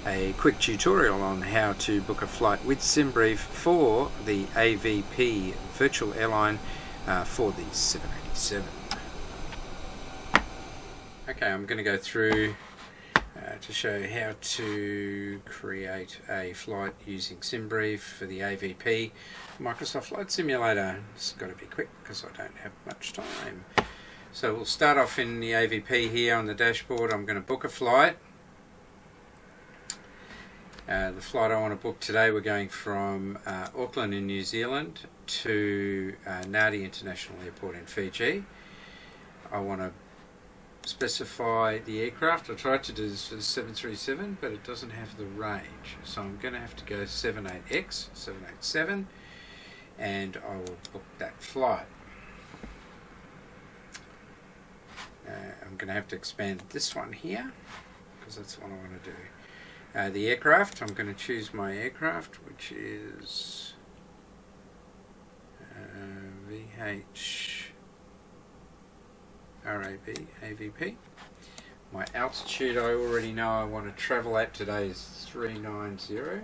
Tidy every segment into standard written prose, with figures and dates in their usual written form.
a quick tutorial on how to book a flight with Simbrief for the AVP Virtual Airline for the 787. Okay, I'm going to go through to show you how to create a flight using Simbrief for the AVP Microsoft Flight Simulator. It's got to be quick because I don't have much time. So we'll start off in the AVP here on the dashboard. I'm going to book a flight. The flight I want to book today, we're going from Auckland in New Zealand to Nadi International Airport in Fiji. I want to specify the aircraft. I tried to do this for the 737, but it doesn't have the range. So I'm going to have to go 78X, 787, and I will book that flight. I'm going to have to expand this one here, because that's what I want to do. The aircraft, I'm going to choose my aircraft, which is RAB, AVP. My altitude I already know I want to travel at today is 390.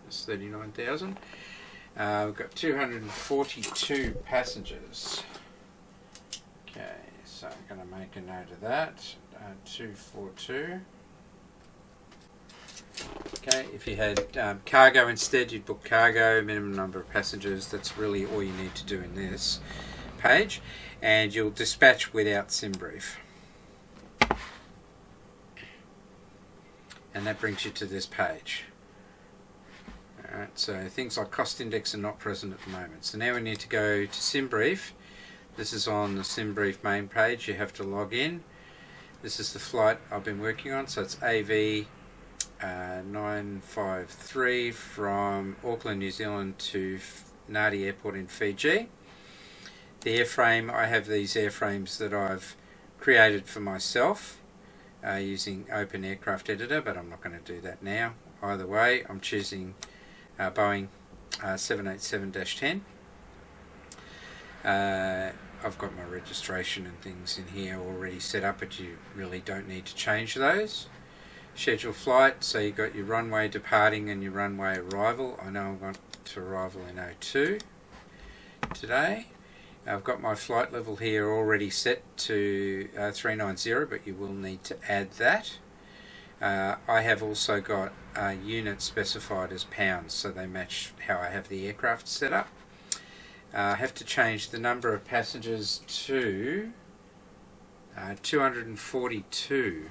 That's 39,000. We've got 242 passengers. Okay, so I'm going to make a note of that. 242. Okay, if you had cargo instead, you'd book cargo, minimum number of passengers. That's really all you need to do in this page, and you'll dispatch without Simbrief. And that brings you to this page. Alright, so things like cost index are not present at the moment. So now we need to go to Simbrief. This is on the Simbrief main page. You have to log in. This is the flight I've been working on, so it's AV 953 from Auckland, New Zealand to Nadi Airport in Fiji. The airframe, I have these airframes that I've created for myself using Open Aircraft Editor, but I'm not going to do that now. Either way, I'm choosing Boeing 787-10. I've got my registration and things in here already set up, but you really don't need to change those. Schedule flight, so you've got your runway departing and your runway arrival. I know I'm going to arrival in 02 today. I've got my flight level here already set to 390, but you will need to add that. I have also got units specified as pounds, so they match how I have the aircraft set up. I have to change the number of passengers to 242.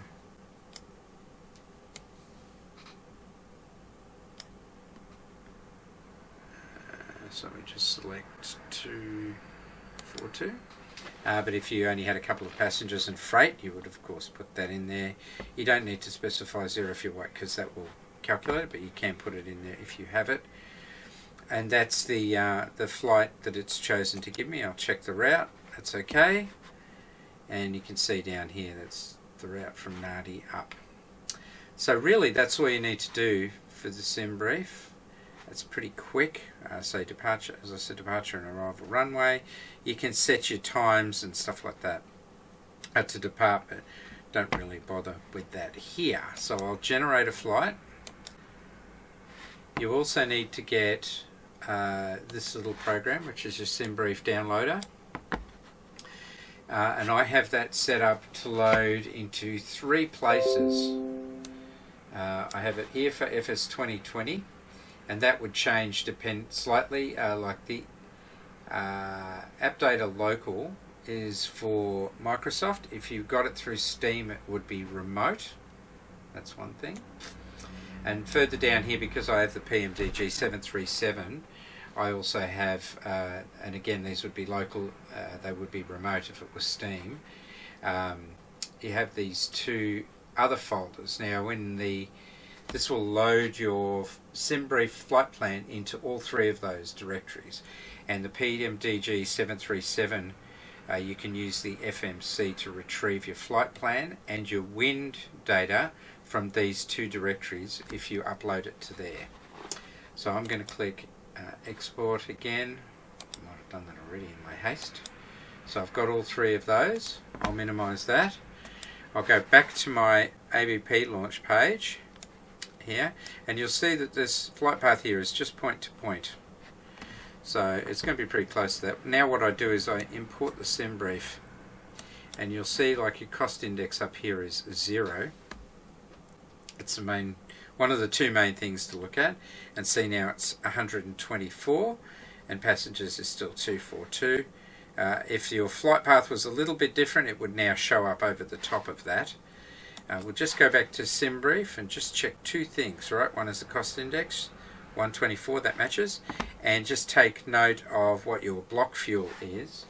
So we just select 242. But if you only had a couple of passengers and freight, you would of course put that in there. You don't need to specify 0 if you want, because that will calculate it, but you can put it in there if you have it. And that's the flight that it's chosen to give me. I'll check the route. That's okay. And you can see down here that's the route from Nadi up. So really that's all you need to do for the Simbrief. It's pretty quick. So departure, as I said, departure and arrival runway. You can set your times and stuff like that to depart, but don't really bother with that here. So I'll generate a flight. You also need to get this little program, which is your Simbrief downloader, and I have that set up to load into 3 places. I have it here for FS 2020, and that would change slightly. Like the App Data Local is for Microsoft. If you got it through Steam, it would be remote. That's one thing. And further down here, because I have the PMDG 737, I also have, and again these would be local, they would be remote if it was Steam. You have these 2 other folders. Now this will load your Simbrief flight plan into all 3 of those directories. And the PMDG 737, you can use the FMC to retrieve your flight plan and your wind data from these 2 directories if you upload it to there. So I'm going to click export again. I might have done that already in my haste. So I've got all 3 of those. I'll minimize that. I'll go back to my AVP launch page here, and you'll see that this flight path here is just point to point. So it's going to be pretty close to that. Now what I do is I import the Simbrief, and you'll see like your cost index up here is 0. It's one of the two main things to look at, and see now it's 124 and passengers is still 242. If your flight path was a little bit different, it would now show up over the top of that. We'll just go back to Simbrief and just check two things, right? One is the cost index, 124, that matches, and just take note of what your block fuel is.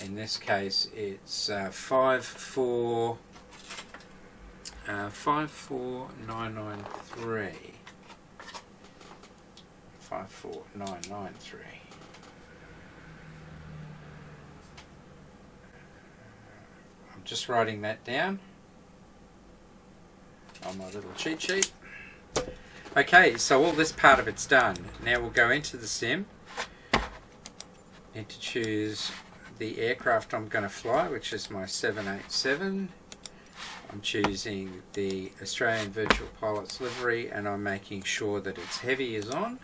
In this case it's 54993. 54993. I'm just writing that down on my little cheat sheet. Okay, so all this part of it's done. Now we'll go into the sim. Need to choose the aircraft I'm going to fly, which is my 787. I'm choosing the Australian Virtual Pilot's livery, and I'm making sure that its heavy is on.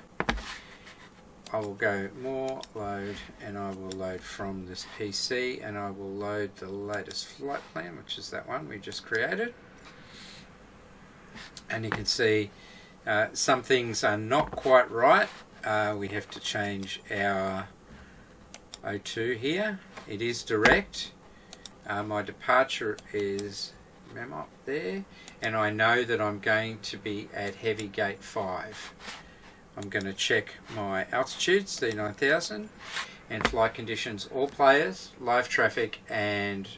I will go more, load, and I will load from this PC, and I will load the latest flight plan, which is that one we just created. And you can see some things are not quite right. We have to change our O2 here. It is direct. My departure is up there, and I know that I'm going to be at heavy gate 5. I'm going to check my altitudes, the 9000, and flight conditions, all players, live traffic, and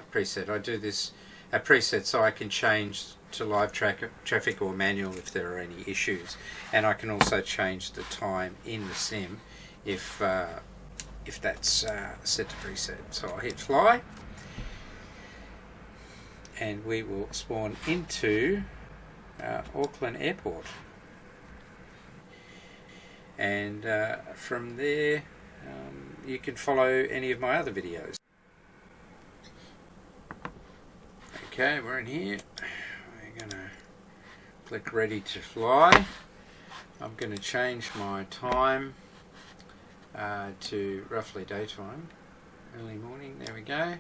preset. I do this at preset so I can change to live traffic or manual if there are any issues, and I can also change the time in the sim if that's set to preset. So I'll hit fly, and we will spawn into Auckland Airport, and from there you can follow any of my other videos. Okay, we're in here. We're going to click ready to fly. I'm going to change my time to roughly daytime, early morning. There we go.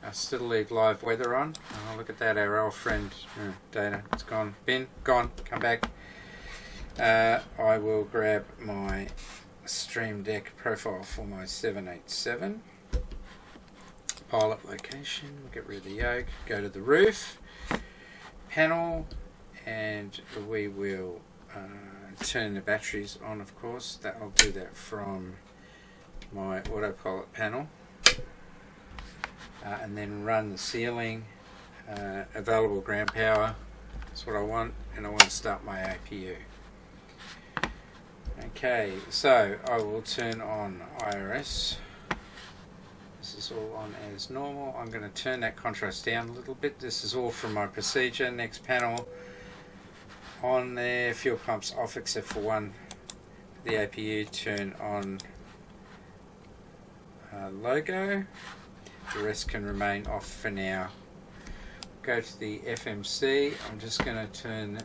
I still leave live weather on. Oh, look at that, our old friend data, it's gone. Bin, gone, come back. I will grab my Stream Deck profile for my 787. Pilot location, get rid of the yoke, go to the roof, panel, and we will turn the batteries on, of course. I'll do that from my autopilot panel. And then run the ceiling, available ground power, that's what I want, and I want to start my APU. Okay, so I will turn on IRS. This is all on as normal. I'm going to turn that contrast down a little bit. This is all from my procedure. Next panel, on there, fuel pumps off except for one. The APU, turn on logo. The rest can remain off for now. Go to the FMC. I'm just going to turn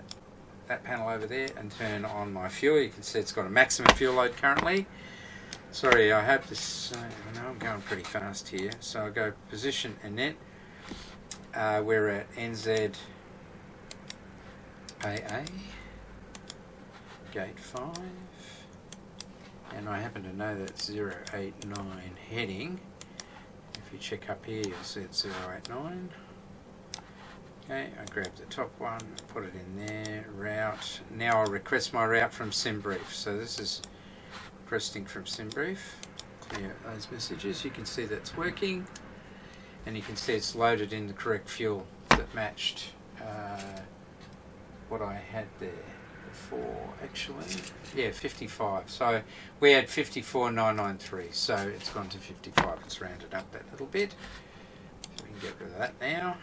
that panel over there and turn on my fuel. You can see it's got a maximum fuel load currently. Sorry, I hope this... I know I'm going pretty fast here. So I'll go position and net. We're at NZ AA, gate 5. And I happen to know that's 089 heading. If you check up here, you'll see it's 089. Okay, I grab the top one, put it in there, route. Now I'll request my route from Simbrief. So this is requesting from Simbrief. Clear those messages. You can see that's working, and you can see it's loaded in the correct fuel that matched what I had there before. Actually, yeah, 55. So we had 54,993. So it's gone to 55. It's rounded up that little bit. So we can get rid of that now.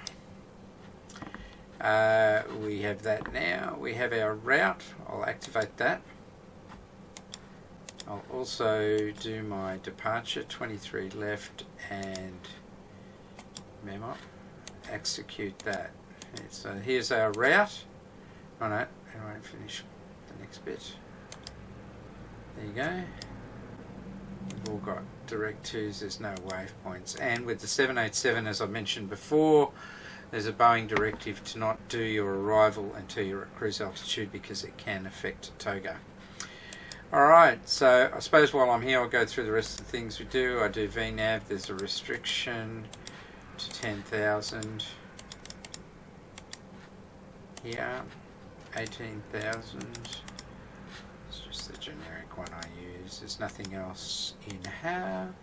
We have that now. We have our route. I'll activate that. I'll also do my departure, 23 left and mem up. execute that. So here's our route. Oh no, I won't finish the next bit. There you go. We've all got direct twos, there's no waypoints. And with the 787, as I mentioned before, there's a Boeing directive to not do your arrival until you're at cruise altitude because it can affect TOGA. Alright, so I suppose while I'm here I'll go through the rest of the things we do. I do VNAV, there's a restriction to 10,000. Here, 18,000. It's just the generic one I use. There's nothing else in here.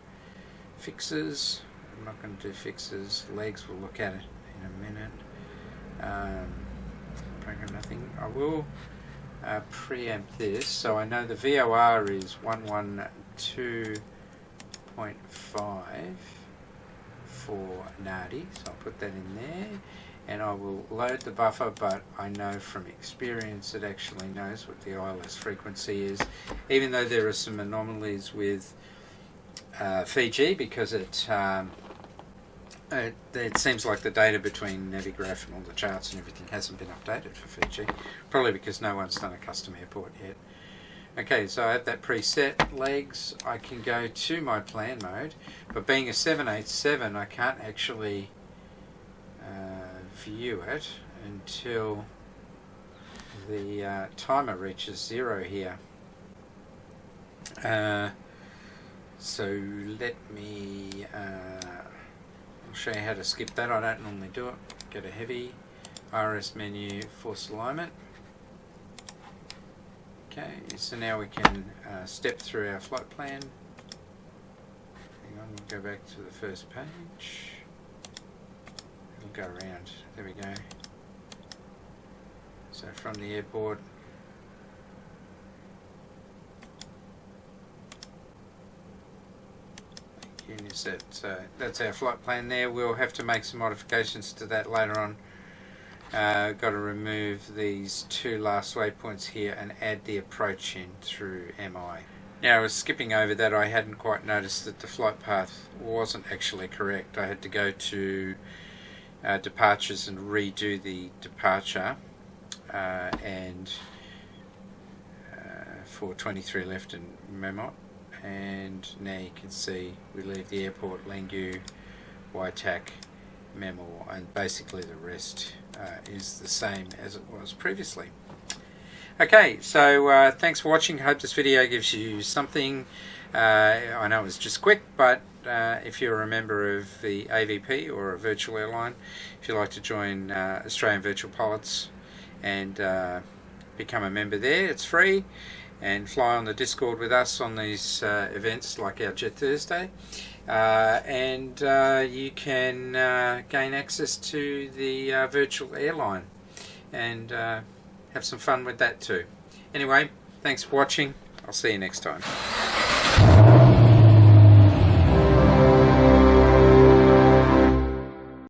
Fixes. I'm not going to do fixes. Legs, we'll look at it in a minute. Program nothing. I will preempt this. So I know the VOR is 112.5 for NADI. So I'll put that in there. And I will load the buffer, but I know from experience it actually knows what the ILS frequency is, even though there are some anomalies with Fiji, because it seems like the data between Navigraph and all the charts and everything hasn't been updated for Fiji, probably because no one's done a custom airport yet. Okay, so I have that preset. Legs, I can go to my plan mode, but being a 787 I can't actually view it until the timer reaches 0 here. So let me I'll show you how to skip that. I don't normally do it. Go to heavy, RS menu, force alignment. Okay, so now we can step through our flight plan. Hang on, we'll go back to the first page. We'll go around. There we go. So from the airport, so that's our flight plan there. We'll have to make some modifications to that later on. Got to remove these two last waypoints here and add the approach in through MI. Now I was skipping over that. I hadn't quite noticed that the flight path wasn't actually correct. I had to go to departures and redo the departure and for 23 left in Memot, and now you can see we leave the airport, Langu, YTAC, Memor, and basically the rest is the same as it was previously. Okay, so thanks for watching. Hope this video gives you something. I know it was just quick, but if you're a member of the AVP or a virtual airline, if you'd like to join Australian Virtual Pilots and become a member there, it's free, and fly on the Discord with us on these events like our Jet Thursday, and you can gain access to the virtual airline and have some fun with that too. Anyway, thanks for watching. I'll see you next time.